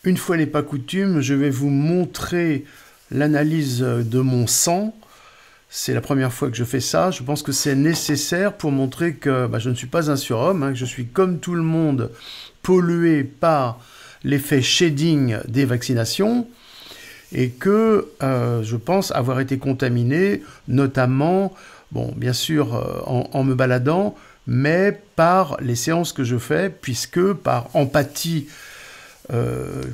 une fois n'est pas coutume, je vais vous montrer l'analyse de mon sang. C'est la première fois que je fais ça. Je pense que c'est nécessaire pour montrer que je ne suis pas un surhomme, hein, que je suis comme tout le monde pollué par l'effet shading des vaccinations et que je pense avoir été contaminé, notamment, bon, bien sûr, en me baladant, mais par les séances que je fais, puisque par empathie,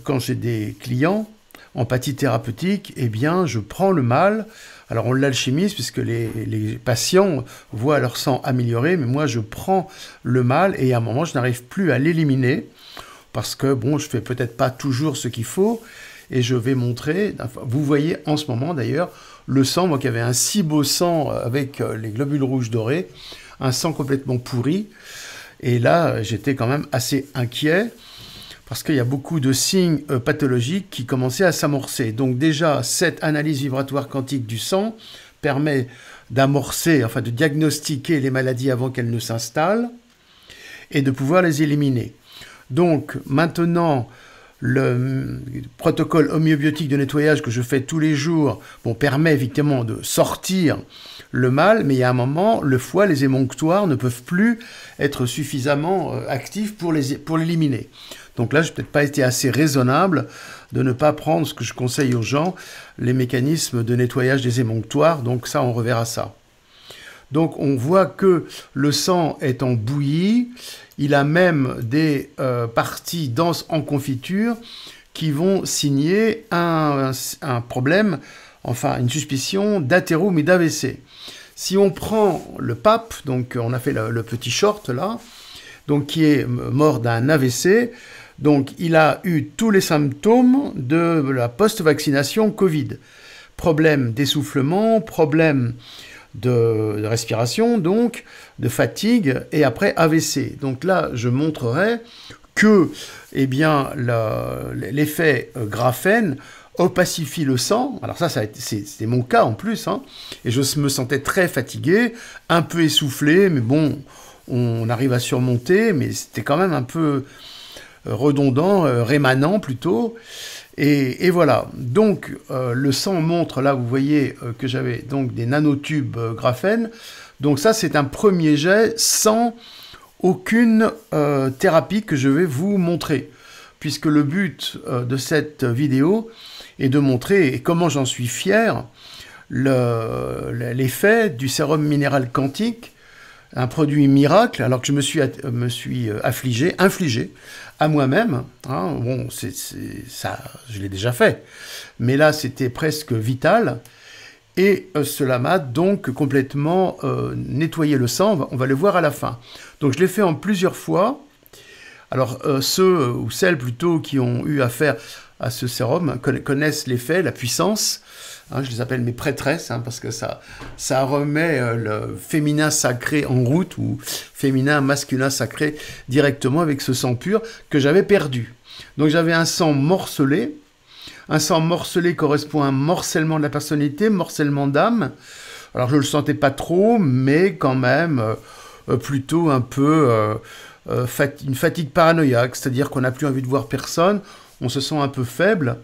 quand j'ai des clients, empathie thérapeutique, eh bien, je prends le mal. Alors, on l'alchimise, puisque les patients voient leur sang améliorer, mais moi, je prends le mal, et à un moment, je n'arrive plus à l'éliminer, parce que, bon, je fais peut-être pas toujours ce qu'il faut, et je vais montrer, vous voyez en ce moment, d'ailleurs, le sang, moi qui avais un si beau sang avec les globules rouges dorés, un sang complètement pourri, et là, j'étais quand même assez inquiet, parce qu'il y a beaucoup de signes pathologiques qui commençaient à s'amorcer. Donc déjà, cette analyse vibratoire quantique du sang permet d'amorcer, enfin de diagnostiquer les maladies avant qu'elles ne s'installent et de pouvoir les éliminer. Donc maintenant, le protocole homéobiotique de nettoyage que je fais tous les jours permet effectivement de sortir le mal, mais il y a un moment, le foie, les émonctoires ne peuvent plus être suffisamment actifs pour l'éliminer. Donc là, je n'ai peut-être pas été assez raisonnable de ne pas prendre ce que je conseille aux gens, les mécanismes de nettoyage des émonctoires. Donc ça, on reverra ça. Donc on voit que le sang est en bouillie. Il a même des parties denses en confiture qui vont signer un problème, enfin une suspicion d'athérome et d'AVC. Si on prend le pape, donc on a fait le petit short là, donc qui est mort d'un AVC, donc il a eu tous les symptômes de la post-vaccination Covid. Problème d'essoufflement, problème de respiration, donc de fatigue, et après AVC. Donc là, je montrerai que l'effet graphène opacifie le sang. Alors ça c'était mon cas en plus, hein, et je me sentais très fatigué, un peu essoufflé, mais bon, on arrive à surmonter, mais c'était quand même un peu redondant, rémanent plutôt. Et voilà, donc le sang montre, là vous voyez que j'avais donc des nanotubes graphène. Donc ça c'est un premier jet sans aucune thérapie que je vais vous montrer, puisque le but de cette vidéo est de montrer, et comment j'en suis fier, l'effet du sérum minéral quantique, un produit miracle, alors que je me suis infligé à moi-même. Hein, bon, ça, je l'ai déjà fait, mais là, c'était presque vital. Et cela m'a donc complètement nettoyé le sang. On va le voir à la fin. Donc, je l'ai fait en plusieurs fois. Alors, ceux ou celles plutôt qui ont eu affaire à ce sérum connaissent l'effet, la puissance. Hein, je les appelle mes prêtresses, hein, parce que ça remet le féminin sacré en route, ou féminin, masculin sacré, directement avec ce sang pur que j'avais perdu. Donc j'avais un sang morcelé. Un sang morcelé correspond à un morcellement de la personnalité, morcellement d'âme. Alors je ne le sentais pas trop, mais quand même plutôt un peu une fatigue paranoïaque, c'est-à-dire qu'on n'a plus envie de voir personne, on se sent un peu faible,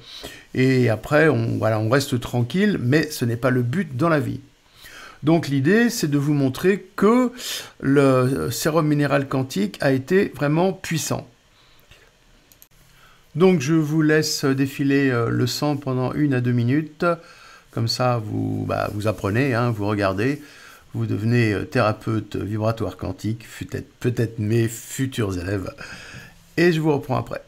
et après on reste tranquille, mais ce n'est pas le but dans la vie. Donc l'idée, c'est de vous montrer que le sérum minéral quantique a été vraiment puissant. Donc je vous laisse défiler le sang pendant 1 à 2 minutes, comme ça vous apprenez, hein, vous regardez, vous devenez thérapeute vibratoire quantique, peut-être mes futurs élèves, et je vous reprends après.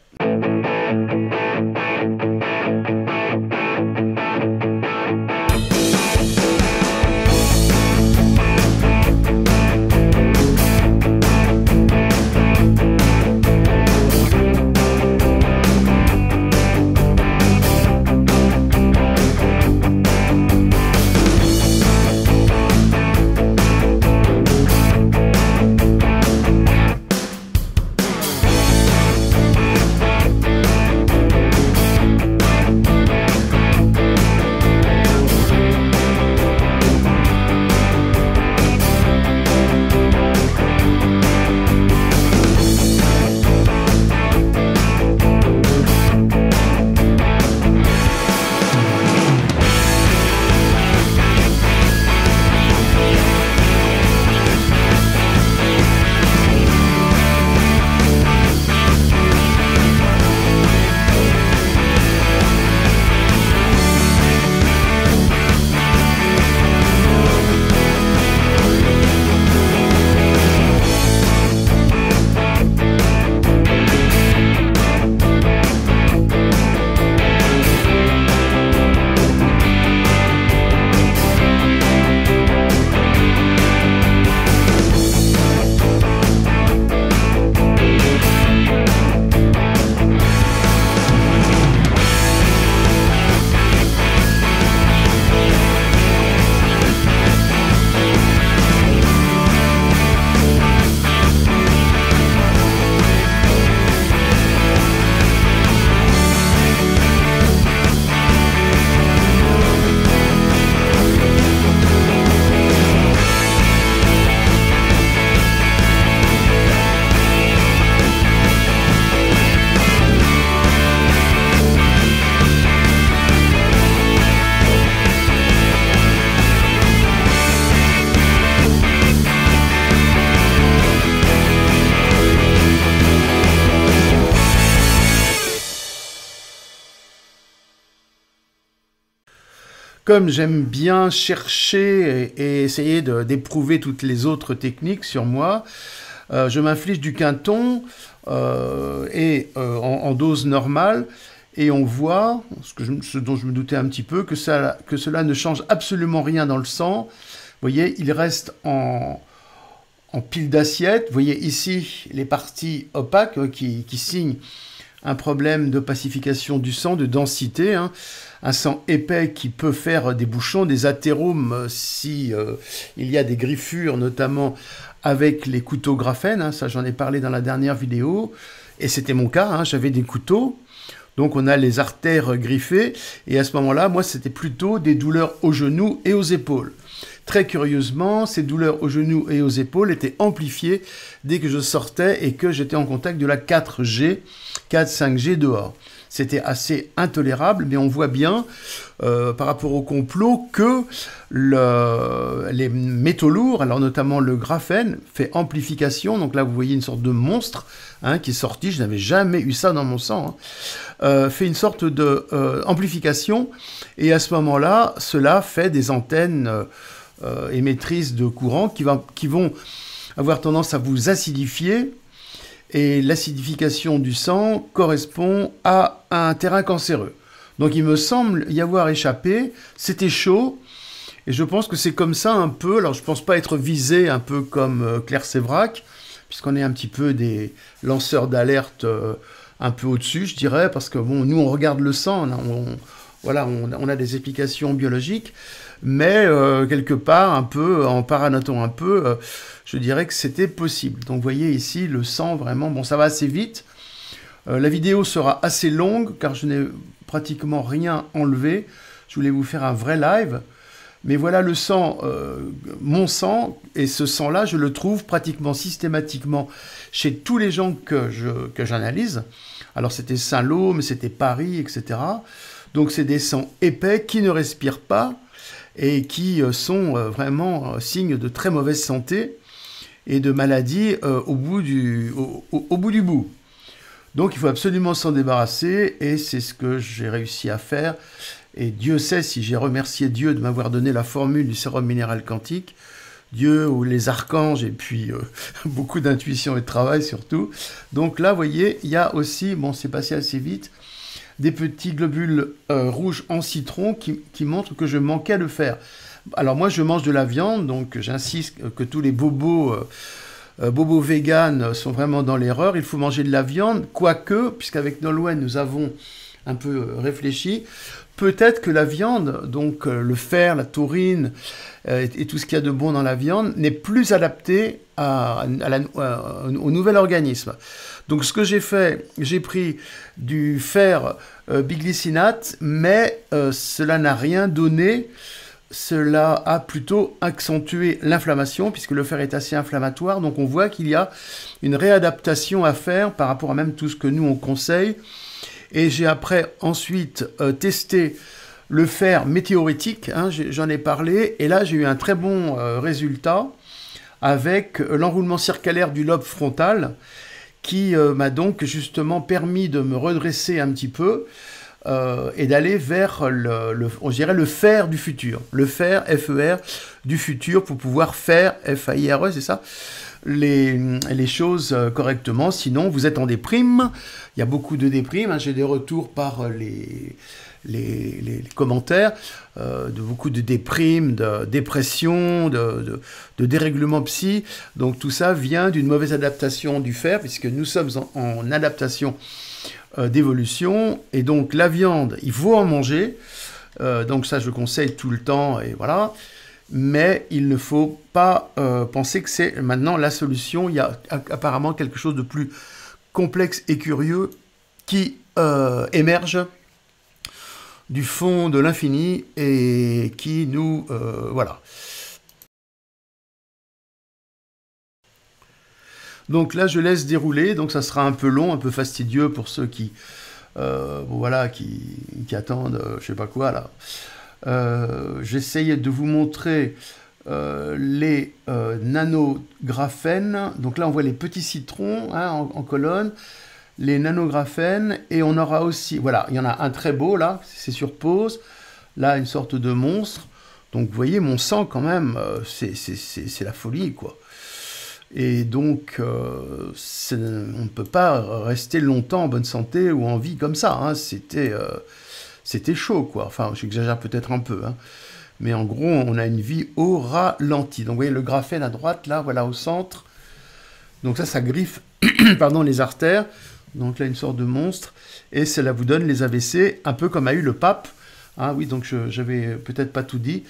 comme j'aime bien chercher et essayer d'éprouver toutes les autres techniques sur moi, je m'inflige du quinton en dose normale. Et on voit, ce dont je me doutais un petit peu, que cela ne change absolument rien dans le sang. Vous voyez, il reste en pile d'assiette. Vous voyez ici les parties opaques qui signent un problème de pacification du sang, de densité. Hein. Un sang épais qui peut faire des bouchons, des athéromes si il y a des griffures, notamment avec les couteaux graphène. Hein. Ça, j'en ai parlé dans la dernière vidéo. Et c'était mon cas, hein. J'avais des couteaux. Donc on a les artères griffées, et à ce moment-là, moi, c'était plutôt des douleurs aux genoux et aux épaules. Très curieusement, ces douleurs aux genoux et aux épaules étaient amplifiées dès que je sortais et que j'étais en contact de la 4G, 4-5G dehors. C'était assez intolérable, mais on voit bien, par rapport au complot, que les métaux lourds, alors notamment le graphène, fait amplification. Donc là, vous voyez une sorte de monstre hein, qui est sorti. Je n'avais jamais eu ça dans mon sang. Hein. Fait une sorte de amplification. Et à ce moment-là, cela fait des antennes émettrices de courant qui vont avoir tendance à vous acidifier. Et l'acidification du sang correspond à un terrain cancéreux. Donc il me semble y avoir échappé, c'était chaud, et je pense que c'est comme ça un peu, alors je ne pense pas être visé un peu comme Claire Sévrac, puisqu'on est un petit peu des lanceurs d'alerte un peu au-dessus, je dirais, parce que bon, nous on regarde le sang, on a des explications biologiques, mais quelque part, un peu, en paranotant un peu, je dirais que c'était possible. Donc vous voyez ici, le sang, vraiment, bon, ça va assez vite. La vidéo sera assez longue, car je n'ai pratiquement rien enlevé. Je voulais vous faire un vrai live. Mais voilà le sang, mon sang, et ce sang-là, je le trouve pratiquement systématiquement chez tous les gens que j'analyse. Alors c'était Saint-Lô, mais c'était Paris, etc. Donc c'est des sangs épais qui ne respirent pas, et qui sont vraiment signes de très mauvaise santé et de maladies au bout du bout. Donc il faut absolument s'en débarrasser, et c'est ce que j'ai réussi à faire. Et Dieu sait si j'ai remercié Dieu de m'avoir donné la formule du sérum minéral quantique. Dieu ou les archanges, et puis beaucoup d'intuition et de travail surtout. Donc là, vous voyez, il y a aussi, bon, c'est passé assez vite, des petits globules rouges en citron qui montrent que je manquais de fer. Alors moi, je mange de la viande, donc j'insiste que tous les bobos véganes sont vraiment dans l'erreur. Il faut manger de la viande, quoique, puisqu'avec Nolwenn, nous avons un peu réfléchi, peut-être que la viande, donc le fer, la taurine et tout ce qu'il y a de bon dans la viande, n'est plus adapté au nouvel organisme. Donc ce que j'ai fait, j'ai pris du fer biglycinate, mais cela n'a rien donné. Cela a plutôt accentué l'inflammation, puisque le fer est assez inflammatoire. Donc on voit qu'il y a une réadaptation à faire par rapport à même tout ce que nous on conseille. Et j'ai ensuite testé le fer météoritique, hein, j'en ai parlé, et là j'ai eu un très bon résultat avec l'enroulement circulaire du lobe frontal, qui m'a donc justement permis de me redresser un petit peu et d'aller vers on dirait le fer du futur, le fer, F-E-R, du futur, pour pouvoir faire, F-A-I-R-E, c'est ça, les choses correctement. Sinon, vous êtes en déprime. Il y a beaucoup de déprimes. Hein. J'ai des retours par les commentaires de beaucoup de déprimes, de dépression, de dérèglement psy. Donc tout ça vient d'une mauvaise adaptation du fer, puisque nous sommes en adaptation d'évolution. Et donc la viande, il faut en manger. Donc ça, je conseille tout le temps. Et voilà. Mais il ne faut pas penser que c'est maintenant la solution. Il y a apparemment quelque chose de plus complexe et curieux qui émerge du fond de l'infini et qui nous... voilà. Donc là, je laisse dérouler. Donc ça sera un peu long, un peu fastidieux pour ceux qui... voilà, qui attendent, je sais pas quoi, là. J'essayais de vous montrer les nanographènes. Donc là, on voit les petits citrons hein, en colonne, les nanographènes, et on aura aussi, voilà, il y en a un très beau là, c'est sur pause. là, une sorte de monstre. Donc, vous voyez, mon sang, quand même, c'est la folie, quoi. Et donc, on ne peut pas rester longtemps en bonne santé ou en vie comme ça, hein. C'était chaud, quoi. Enfin, j'exagère peut-être un peu, hein. Mais en gros, on a une vie au ralenti. Donc, vous voyez le graphène à droite, là, voilà, au centre. Donc ça griffe pardon, les artères. Donc là, une sorte de monstre. Et cela vous donne les AVC, un peu comme a eu le pape. Ah oui, donc j'avais peut-être pas tout dit.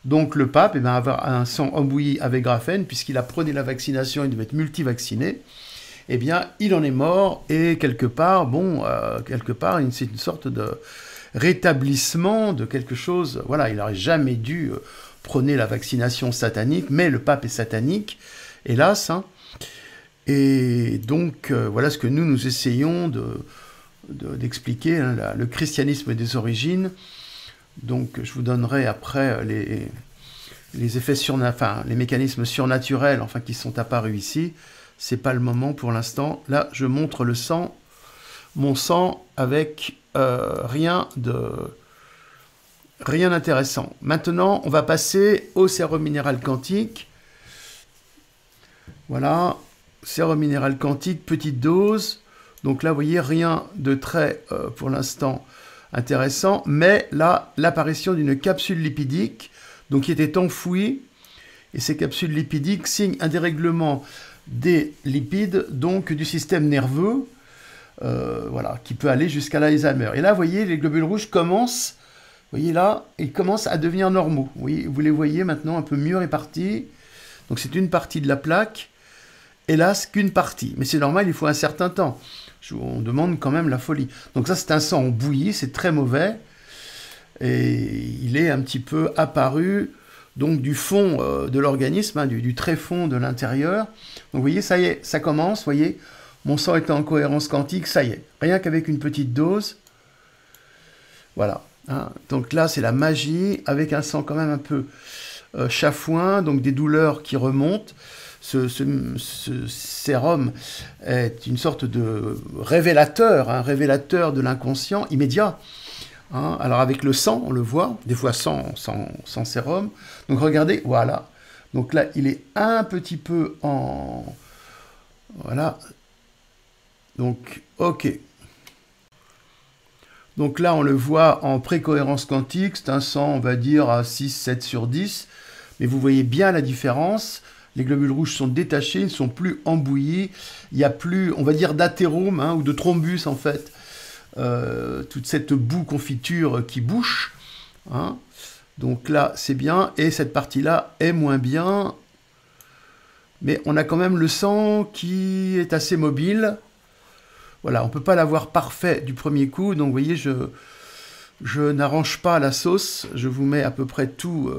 Donc le pape, eh ben, avoir un sang embouilli avec graphène, puisqu'il a prôné la vaccination, il devait être multivacciné. Eh bien, il en est mort. Et quelque part, bon, c'est une sorte de rétablissement de quelque chose. Voilà, il n'aurait jamais dû prôner la vaccination satanique, mais le pape est satanique, hélas, hein. Et donc, voilà ce que nous essayons d'expliquer, hein, le christianisme des origines. Donc, je vous donnerai après les effets les mécanismes surnaturels, enfin, qui sont apparus ici. C'est pas le moment pour l'instant. Là, je montre le sang, mon sang avec rien d'intéressant. Maintenant, on va passer au sérum minéral quantique. Voilà. Sérum minéral quantique, petite dose. Donc là, vous voyez, rien de très, pour l'instant, intéressant. Mais là, l'apparition d'une capsule lipidique, donc qui était enfouie. Et ces capsules lipidiques signent un dérèglement des lipides, donc du système nerveux, voilà, qui peut aller jusqu'à l'Alzheimer. Et là, vous voyez, les globules rouges commencent, vous voyez là, ils commencent à devenir normaux. Vous les voyez maintenant un peu mieux répartis. Donc c'est une partie de la plaque. Hélas, qu'une partie. Mais c'est normal, il faut un certain temps. On demande quand même la folie. Donc ça, c'est un sang bouilli, c'est très mauvais. Et il est un petit peu apparu donc du fond de l'organisme, hein, du très fond de l'intérieur. Donc vous voyez, ça y est, ça commence. Vous voyez, mon sang est en cohérence quantique, ça y est. Rien qu'avec une petite dose. Voilà. Hein. Donc là, c'est la magie, avec un sang quand même un peu chafouin, donc des douleurs qui remontent. Ce sérum est une sorte de révélateur, un révélateur de l'inconscient immédiat. Hein. Alors avec le sang, on le voit, des fois sans sérum. Donc regardez, voilà. Donc là, il est un petit peu en... Voilà. Donc, ok. Donc là, on le voit en précohérence quantique. C'est un sang, on va dire, à 6, 7 sur 10. Mais vous voyez bien la différence. Les globules rouges sont détachés, ils ne sont plus embouillis. Il n'y a plus, on va dire, d'athérome, hein, ou de thrombus, en fait. Toute cette boue confiture qui bouche. Hein. Donc là, c'est bien. Et cette partie-là est moins bien. Mais on a quand même le sang qui est assez mobile. Voilà, on ne peut pas l'avoir parfait du premier coup. Donc, vous voyez, je n'arrange pas la sauce. Je vous mets à peu près tout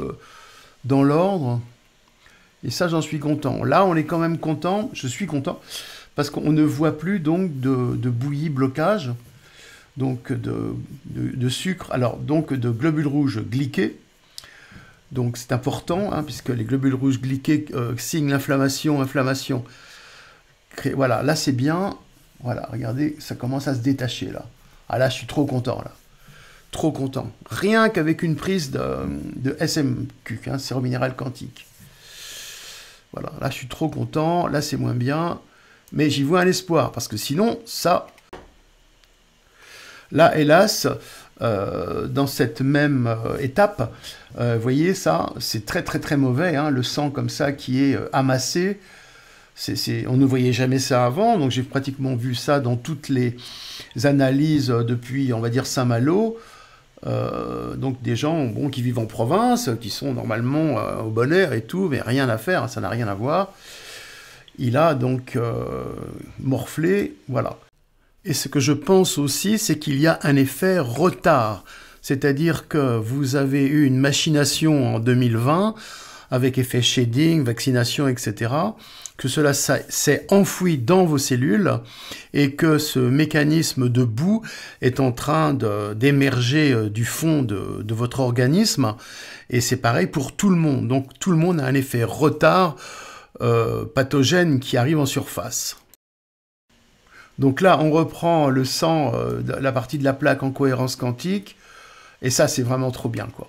dans l'ordre. Et ça, j'en suis content. Là, on est quand même content. Je suis content. Parce qu'on ne voit plus donc de bouillie, blocage. Donc de sucre. Alors, donc de globules rouges glyqués. Donc, c'est important, hein, puisque les globules rouges glyqués signent l'inflammation. Voilà, là, c'est bien. Voilà, regardez, ça commence à se détacher, là. Ah, là, je suis trop content, là. Trop content. Rien qu'avec une prise de SMQ, hein, sérum minéral quantique. Voilà, là je suis trop content, là c'est moins bien, mais j'y vois un espoir, parce que sinon, ça... Là, hélas, dans cette même étape, vous voyez ça, c'est très très très mauvais, hein, le sang comme ça qui est amassé, on ne voyait jamais ça avant, donc j'ai pratiquement vu ça dans toutes les analyses depuis, on va dire, Saint-Malo. Donc des gens qui vivent en province, qui sont normalement au bon air et tout, mais rien à faire, ça n'a rien à voir. Il a donc morflé, voilà. Et ce que je pense aussi, c'est qu'il y a un effet retard. C'est-à-dire que vous avez eu une machination en 2020, avec effet shading, vaccination, etc., que cela s'est enfoui dans vos cellules et que ce mécanisme de boue est en train d'émerger du fond de votre organisme. Et c'est pareil pour tout le monde. Donc tout le monde a un effet retard pathogène qui arrive en surface. Donc là, on reprend le sang, la partie de la plaque en cohérence quantique. Et ça, c'est vraiment trop bien, quoi.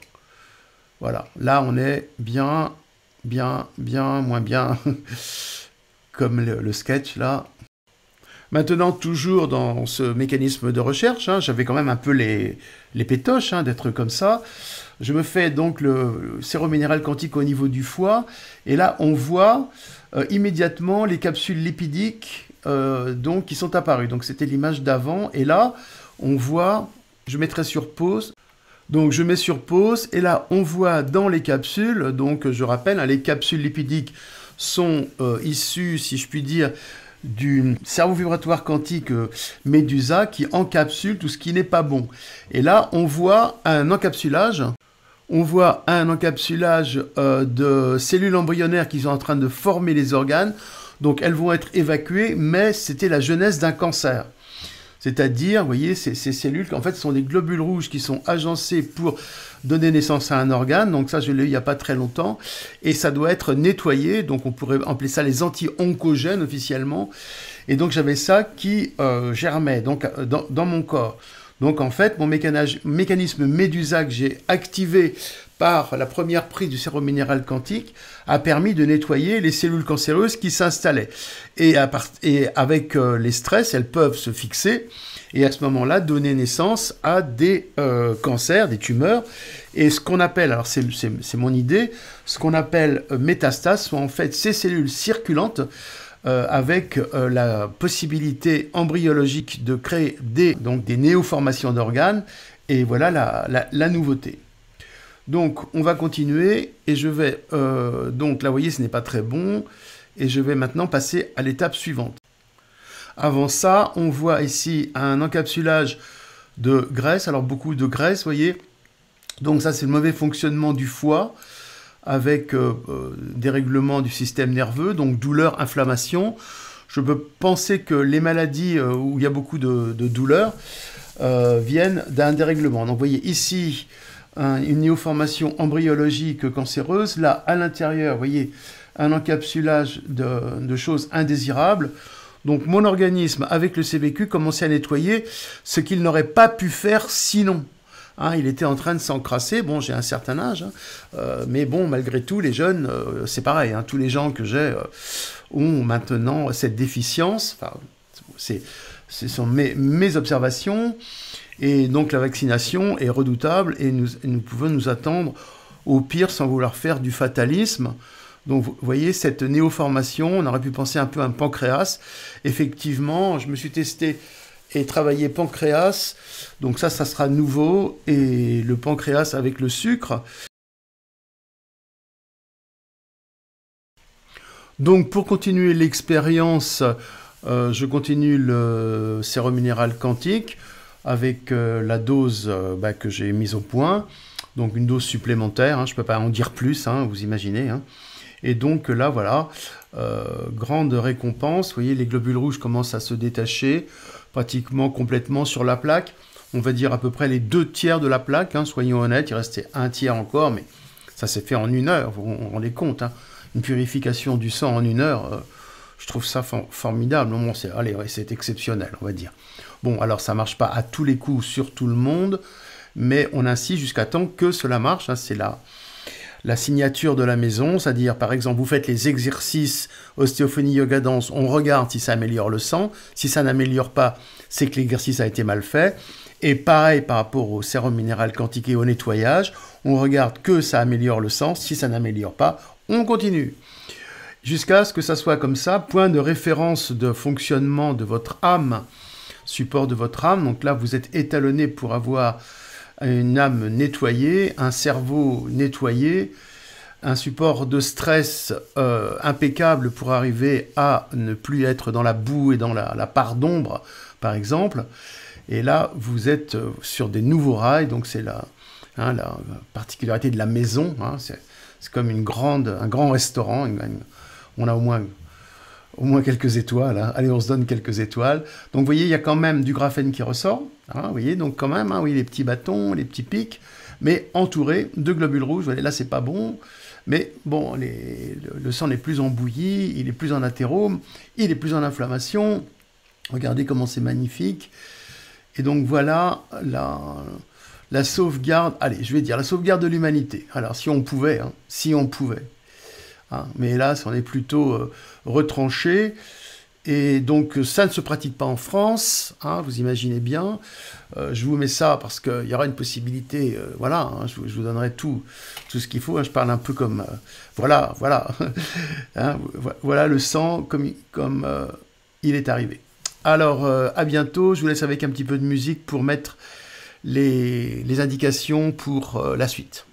Voilà, là, on est bien, moins bien, comme le sketch, là. Maintenant, toujours dans ce mécanisme de recherche, hein, j'avais quand même un peu les pétoches d'être comme ça. Je me fais donc le sérum-minéral quantique au niveau du foie, et là, on voit immédiatement les capsules lipidiques donc, qui sont apparues. Donc, c'était l'image d'avant, et là, on voit, je mettrai sur pause. Donc, je mets sur pause, et là, on voit dans les capsules, donc, je rappelle, hein, les capsules lipidiques sont issues, si je puis dire, du cerveau vibratoire quantique Medusa qui encapsule tout ce qui n'est pas bon. Et là, on voit un encapsulage. On voit un encapsulage de cellules embryonnaires qui sont en train de former les organes. Donc, elles vont être évacuées, mais c'était la genèse d'un cancer. C'est-à-dire, vous voyez, ces cellules, en fait, sont des globules rouges qui sont agencés pour donner naissance à un organe. Donc ça, je l'ai eu il n'y a pas très longtemps. Et ça doit être nettoyé. Donc on pourrait appeler ça les anti-oncogènes officiellement. Et donc j'avais ça qui germait donc, dans mon corps. Donc en fait, mon mécanisme Medusa que j'ai activé par la première prise du sérum minéral quantique a permis de nettoyer les cellules cancéreuses qui s'installaient. Et avec les stress, elles peuvent se fixer et à ce moment-là donner naissance à des cancers, des tumeurs. Et ce qu'on appelle, alors c'est mon idée, ce qu'on appelle métastases sont en fait ces cellules circulantes avec la possibilité embryologique de créer des néoformations d'organes. Et voilà la nouveauté. Donc, on va continuer, et je vais... donc, là, vous voyez, ce n'est pas très bon, et je vais maintenant passer à l'étape suivante. Avant ça, on voit ici un encapsulage de graisse, alors beaucoup de graisse, vous voyez. Donc ça, c'est le mauvais fonctionnement du foie, avec dérèglement du système nerveux, donc douleur, inflammation. Je peux penser que les maladies où il y a beaucoup de douleurs viennent d'un dérèglement. Donc, vous voyez ici... une néoformation embryologique cancéreuse. Là, à l'intérieur, vous voyez, un encapsulage de choses indésirables. Donc, mon organisme, avec le CVQ, commençait à nettoyer ce qu'il n'aurait pas pu faire sinon. Hein, il était en train de s'encrasser. Bon, j'ai un certain âge, mais bon, malgré tout, les jeunes, c'est pareil. Tous les gens que j'ai ont maintenant cette déficience. Enfin, ce sont mes observations. Et donc la vaccination est redoutable et nous pouvons nous attendre au pire sans vouloir faire du fatalisme. Donc vous voyez cette néoformation, on aurait pu penser un peu à un pancréas. Effectivement, je me suis testé et travaillé pancréas, donc ça sera nouveau, et le pancréas avec le sucre. Donc pour continuer l'expérience, je continue le sérum minéral quantique, avec la dose que j'ai mise au point, donc une dose supplémentaire, je ne peux pas en dire plus, vous imaginez. Et donc là, voilà, grande récompense, vous voyez, les globules rouges commencent à se détacher, pratiquement complètement sur la plaque, on va dire à peu près les 2/3 de la plaque, soyons honnêtes, il restait 1/3 encore, mais ça s'est fait en 1 heure, vous vous rendez compte, une purification du sang en 1 heure, je trouve ça formidable, bon, c'est exceptionnel, on va dire. Bon, alors ça ne marche pas à tous les coups sur tout le monde, mais on insiste jusqu'à temps que cela marche. C'est la signature de la maison, c'est-à-dire, par exemple, vous faites les exercices ostéophonie, yoga, danse, on regarde si ça améliore le sang. Si ça n'améliore pas, c'est que l'exercice a été mal fait. Et pareil par rapport au sérum minéral quantique et au nettoyage, on regarde que ça améliore le sang. Si ça n'améliore pas, on continue. Jusqu'à ce que ça soit comme ça, point de référence de fonctionnement de votre âme, support de votre âme. Donc là, vous êtes étalonné pour avoir une âme nettoyée, un cerveau nettoyé, un support de stress impeccable pour arriver à ne plus être dans la boue et dans la part d'ombre, par exemple. Et là, vous êtes sur des nouveaux rails, donc c'est la particularité de la maison. C'est comme un grand restaurant. On a au moins quelques étoiles. Allez, on se donne quelques étoiles. Donc, vous voyez, il y a quand même du graphène qui ressort. Vous voyez, donc quand même, oui, les petits bâtons, les petits pics, mais entourés de globules rouges. Vous voyez, là, c'est pas bon. Mais bon, le sang n'est plus en bouillie, il est plus en athérome, il est plus en inflammation. Regardez comment c'est magnifique. Et donc, voilà la sauvegarde, allez, je vais dire la sauvegarde de l'humanité. Alors, si on pouvait, hein, si on pouvait. Hein, mais hélas, on est plutôt retranché. Et donc, ça ne se pratique pas en France, hein, vous imaginez bien. Je vous mets ça parce qu'il y aura une possibilité, voilà, hein, je vous donnerai tout ce qu'il faut. Hein, je parle un peu comme, voilà, hein, voilà le sang comme il est arrivé. Alors, à bientôt. Je vous laisse avec un petit peu de musique pour mettre les indications pour la suite.